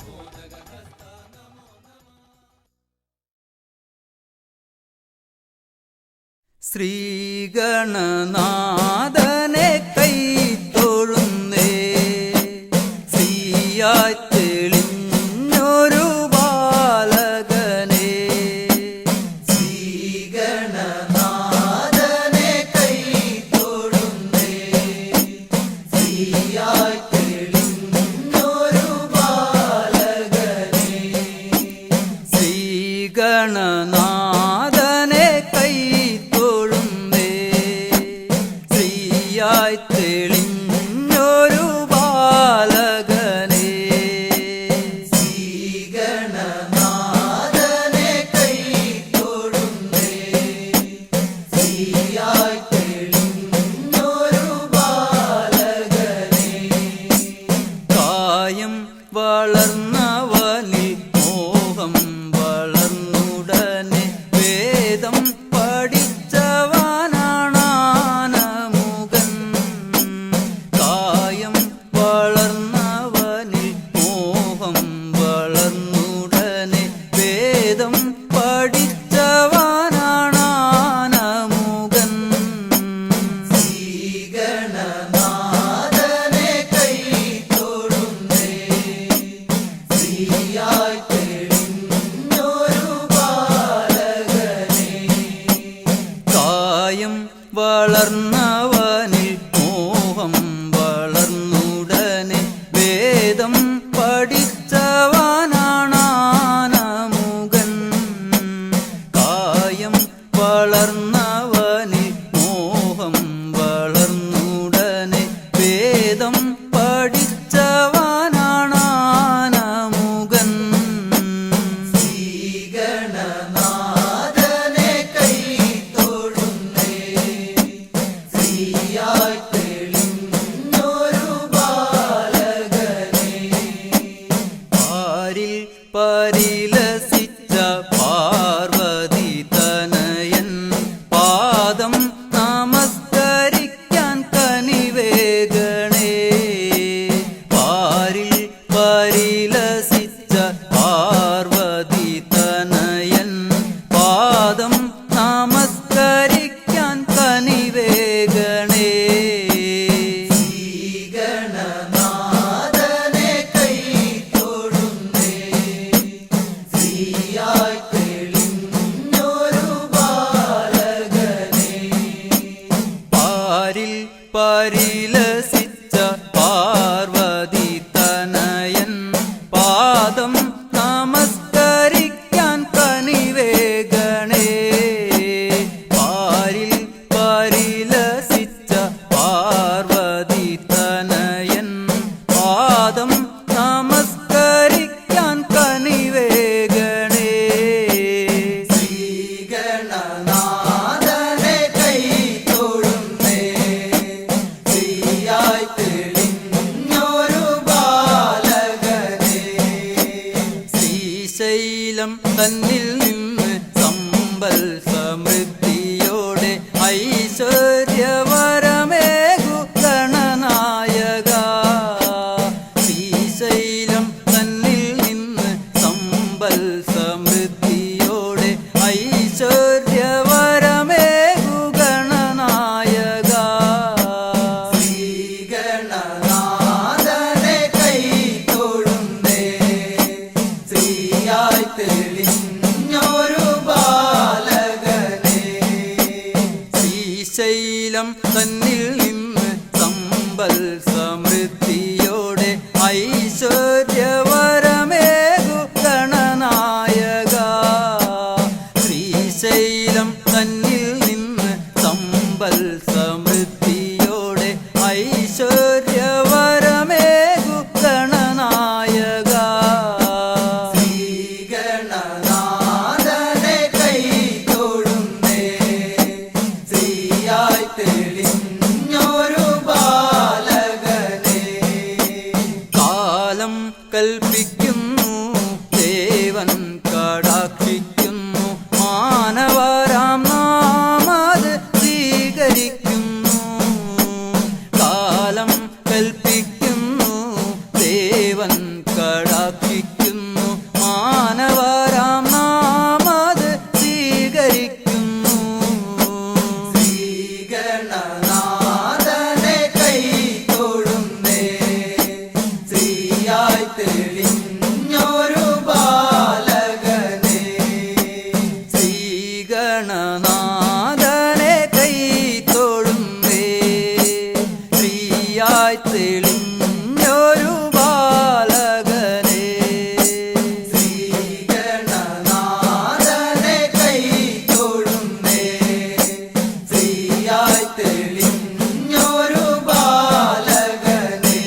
മോദകഹസ്ത നമോ നമ. ശ്രീഗണനാഥനെ കൈ തൊഴുന്നേ, ശ്രീയായി തെളിഞ്ഞൊരു ബാലകനെ. ശ്രീഗണനാഥനെ കൈ തൊഴുന്നേ, ശ്രീയായി തെളിഞ്ഞൊരു ബാലകനെ. ശ്രീഗണനാഥനെ കൈ തൊഴുന്നേ, ശ്രീ കായം വളർന്നവനിൽ മോഹം വളർന്നുടനെ വേദം പഠിച്ചവനാണാനമുകൻ. കായം വളർന്നവനിൽ മോഹം വളർന്നുടനെ വേദം പഠിച്ചവനാണാനമുകൻ. ശ്രീഗണനാഥനെ കൈ തൊഴുന്നേ, ശ്രീയായി തെളിഞ്ഞൊരു ബാലകനെ. പാരിൽ പരിലസിച്ച പാർവതി തനയൻ പാദം നമസ്കരിക്കാൻ കനിവേഗണേ. പാരിൽ പരിലസിച്ച പാർവതി തനയൻ പാദം നമസ്കരിക്കാൻ കനിവേഗണേ. ശ്രീഗണനാഥനെ കൈ തൊഴുന്നേ, ശ്രീയായി തെളിഞ്ഞൊരു ബാലകനെ. പാരിൽ പരിലസിച്ച പാർവതി തനയൻ പാദം നമസ്കരിക്കാൻ കനിവേഗണേ. പാരിൽ പരിലസിച്ച പാർവതി തനയൻ പാദം നമസ്കരിക്കാൻ കനിവേഗണേ. ശ്രീഗണനാഥനെ കൈ തൊഴുന്നേ, ശ്രീയായി തെളിഞ്ഞൊരു ബാലകനെ. ശ്രീശൈലം തന്നിൽ നിന്ന് സമ്പൽ സമൃദ്ധിയോടെ ഐശ്വര്യവരമേകു ഗണനായക. ശ്രീശൈലം തന്നിൽ നിന്ന് സമ്പൽ സമൃദ്ധിയോടെ ഐശ്വര്യവരമേകു ഗണനായക. ശ്രീഗണനാഥനെ കൈ തൊഴുന്നേ, ശ്രീയായി തെളിഞ്ഞൊരു ബാലകനെ. ശ്രീശൈലം തന്നിൽ നിന്ന് സമ്പൽ സമൃദ്ധിയോടെ ഐശ്വര്യവരമേകു ഗണനായക. ശ്രീശൈലം തന്നിൽ നിന്ന് സമ്പൽ സമൃദ്ധിയോടെ ഐശ്വര്യവരമേകു ഗണനായക. ശ്രീഗണനാഥനെ കൈ തൊഴുന്നേ, ശ്രീയായി തെളിഞ്ഞൊരു ബാലകനെ. കാലം കൽപ്പിക്കുന്നു ദേവൻ കടാക്ഷിക്കുന്നു മാനവരാം നാമത് സ്വീകരിക്കുന്നു. കാലം കൽപ്പിക്കുന്നു ദേവൻ കടാക്ഷിക്കുന്നു മാനവരാം നാമത് സ്വീകരിക്കുന്നു. ശ്രീഗണനാഥനെ കൈ തൊഴുന്നേ, ശ്രീയായി തെളിഞ്ഞൊരു ബാലകനെ. ശ്രീഗണനാഥനെ കൈ തൊഴുന്നേ, ശ്രീയായി തെളിഞ്ഞൊരു ബാലകനെ. ശ്രീഗണനാഥനെ കൈ തൊഴുന്നേ, ശ്രീയായി തെളിഞ്ഞൊരു ബാലകനെ.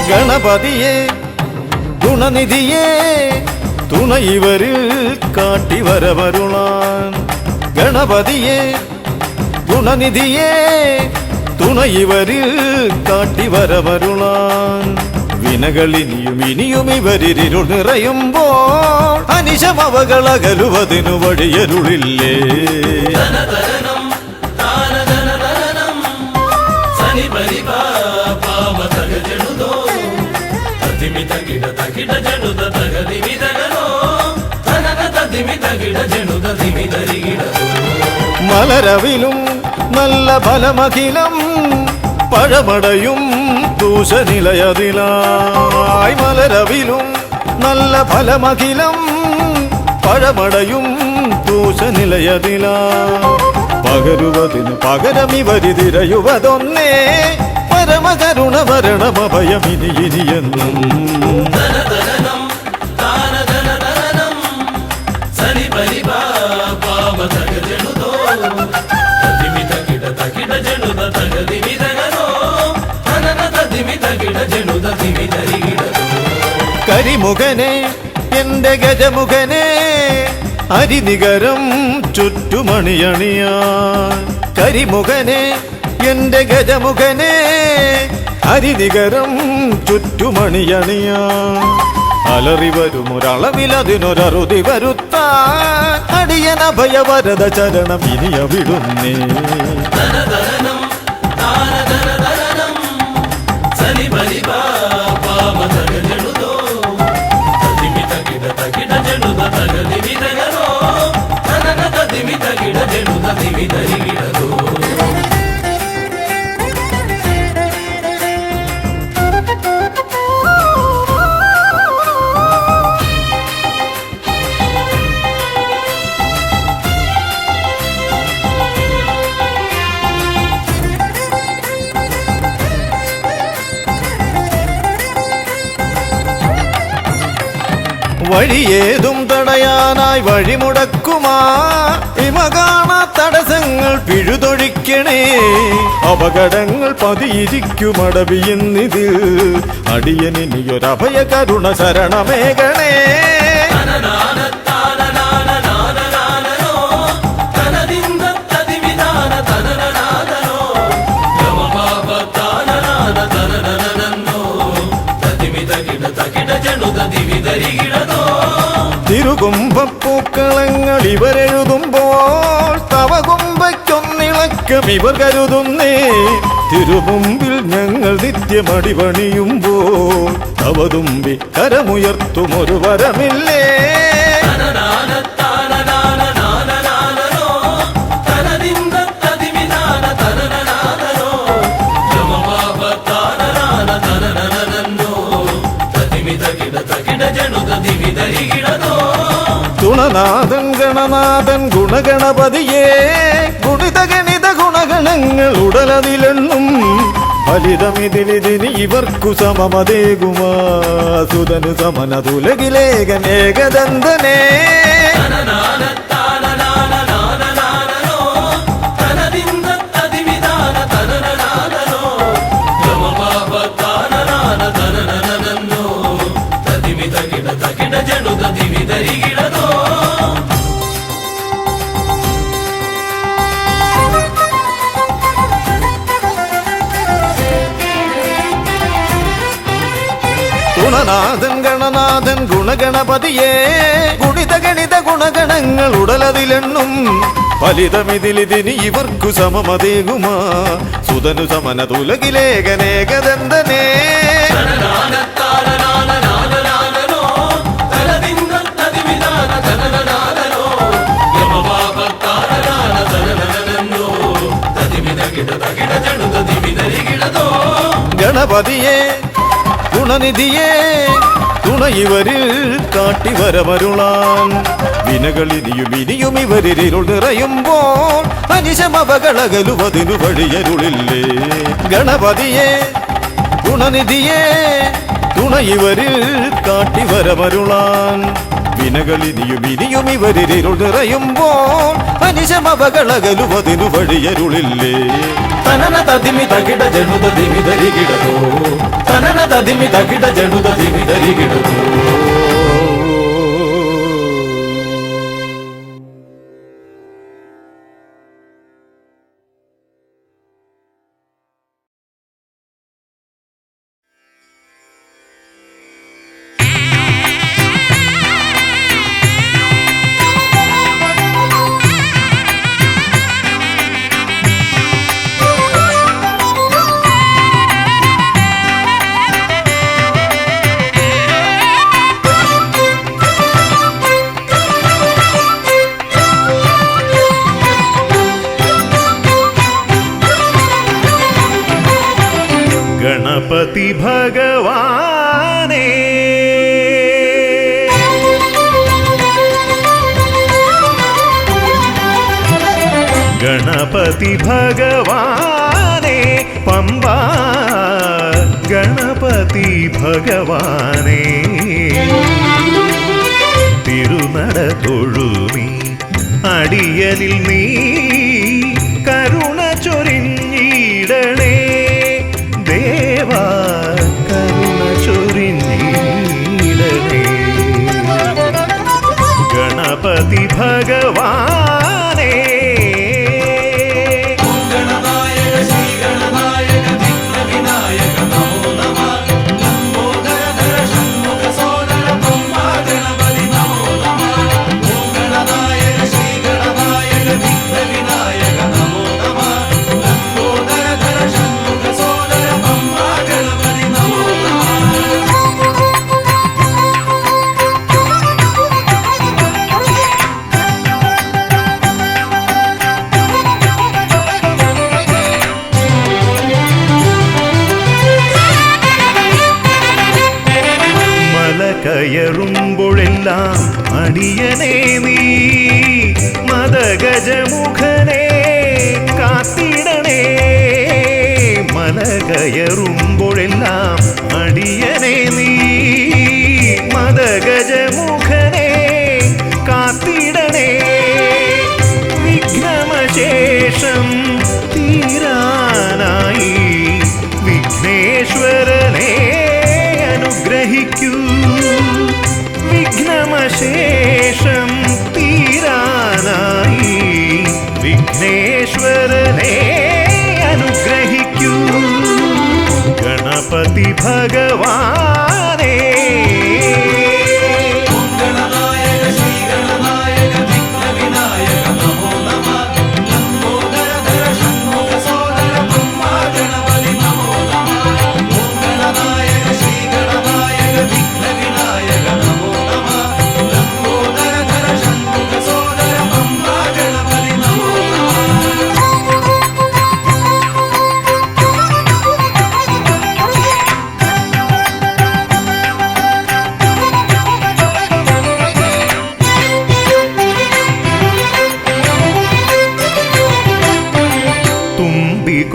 ഗണപതിയെ ഗുണനിധിയെ തുണ ഇവരിൽ കാട്ടി വരവരുളാൻ. ഗണപതിയെ ഗുണനിധിയെ തുണ ഇവരിൽ കാട്ടി വരവരുളാൻ. വിനകളിനിയും ഇനിയും ഇവരിരുൾ നിറയുമ്പോൾ അനിശമവകളകലുവതിനു വഴിയരുളില്ലേ. മലരവിലും നല്ല ഫലമഖിലം പഴമടയും ദൂഷനിലയതിലായി. മലരവിലും നല്ല ഫലമഖിലം പഴമടയും ദൂഷനിലയതിലാ. പകരുവതിനു പകരമിവരിതിരയുവതൊന്നേ പരമകരുണ വരണമഭയമിനി ഇനിയെന്നും. കരിമുഖനെ എന്റെ ഗജമുഖനെ അരിനികരം ചുറ്റുമണിയണിയാൻ. കരിമുഖനെ എന്റെ ഗജമുഖനെ അരിനികരം ചുറ്റുമണിയണിയാൻ. അലറി വരുമൊരളവിലതിനൊരറുതി വരുത്താൻ അടിയനഭയവരദ ചരണം ഇനിയ വിടുന്നേ. വഴിയേതും തടയാനായി വഴിമുടക്കുമാ ഇമ കാണാ തടസ്സങ്ങൾ പിഴുതൊഴിക്കണേ. അപകടങ്ങൾ പതിയിരിക്കുമടവിയെന്നിതിൽ അടിയനിയൊരഭയ കരുണ ശരണമേകണേ. തിരുകുംഭപ്പൂക്കളങ്ങൾ ഇവരെഴുതുമ്പോൾ തവകുംഭയ്ക്കൊന്നിളക്കം ഇവർ കരുതുന്നേ. തിരുമുമ്പിൽ ഞങ്ങൾ നിത്യമടിപണിയുമ്പോൾ തവതുമ്പി കരമുയർത്തുമൊരു വരമില്ലേ. ഗുണനാഥൻ ഗണനാഥൻ ഗുണഗണപതിയേ ഗുണിത ഗണിത ഗുണഗണങ്ങൾ ഉടലതിലെണ്ണും. ഫലിതമിതിലിതിന് ഇവർക്കു സമമതേകുമാ സുതനു സമനതുലകിലേകനേകദന്തനേ. ഗുണനാഥൻ ഗണനാഥൻ ഗുണഗണപതിയേ ഗുണിത ഗണിത ഗുണഗണങ്ങൾ ഉടലതിലെണ്ണും. ഫലിതമിതിലിതിന് ഇവർക്കു സമമതേകുമാ സുതനു സമനതുലകിലേകനേകദന്തനേ. ഗണപതിയേ ഗുണനിധിയേ തുണ ഇവരിൽ കാട്ടിവരമരുളാൻ. വിനകളിനിയും ഇനിയും ഇവരിരുൾ നിറയുമ്പോൾ അനിശമവകളകലുവതിനു വഴിയരുളില്ലേ. ഗണപതിയേ ഗുണനിധിയേ തുണ ഇവരിൽ കാട്ടിവരമരുളാൻ. വിനകളിനിയും ഇനിയും ഇവരിരുൾ നിറയുമ്പോൾ അനിശമവകളകലുവതിനു വഴിയരുളില്ലേ. തനന തതിമി തകിട ജനുത ദിമി ധരികിടതോ തനന തതിമി തകിട ജനുത ദിമി ധരികിടതോ. ഗണപതി ഭഗവാനേ ഗണപതി ഭഗവാനേ പമ്പ ഗണപതി ഭഗവാനേ തിരുനട തൊഴുമീ അടിയനിൽ നീ കരുണ ചൊരിഞ്ഞിടണേ ദേവാ കരുണ ചൊരിഞ്ഞിടണേ ഗണപതി ഭഗവാനേ കയറുമ്പോഴെല്ലാം അടിയനേ നീ മദഗജമുഖനെ കാത്തിടണേ മല കയറുമ്പോഴെല്ലാം അടിയനേ നീ മദഗജമുഖനെ കാത്തിടണേ വിഘ്നമശേഷം തീരാനായി വിഘ്നേശ്വരനെ അനുഗ്രഹിക്കൂ വിഘ്നമശേഷം തീരാനായി വിഘ്നേശ്വരനെ അനുഗ്രഹിക്കൂ ഗണപതി ഭഗവാനേ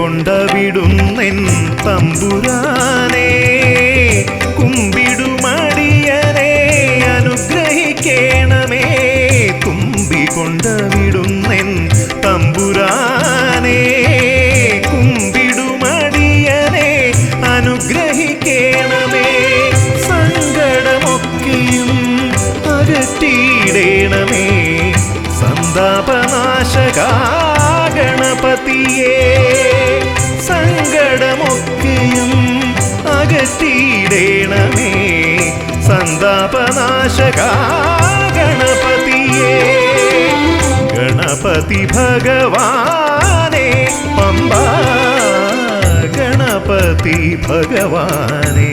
കൊണ്ടവിടുന്നെൻ തമ്പുരാനെ കുമ്പിടുമടിയനെ അനുഗ്രഹിക്കണമേ കുമ്പികൊണ്ടവിടുന്നെൻ തമ്പുരാനെ കുമ്പിടുമടിയനെ അനുഗ്രഹിക്കണമേ സങ്കടമൊക്കെയും അകറ്റിയിടണമേ സന്താപനാശകാ ഗണപതിയേ സങ്കടമൊക്കെയും അകറ്റിയിടണമേ സന്താപനാശകാ ഗണപതിയേ ഗണപതി ഭഗവാനേ പമ്പ ഗണപതി ഭഗവാനേ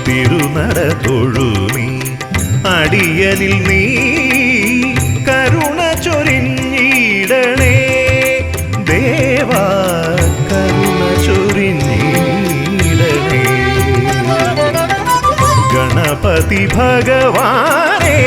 തിരുനട തൊഴുമീ അടിയനിൽ നീ കരുണ ചൊരിഞ്ഞിടണേ ദേവാ കരുണ ചൊരിഞ്ഞിടണേ ഗണപതി ഭഗവാനേ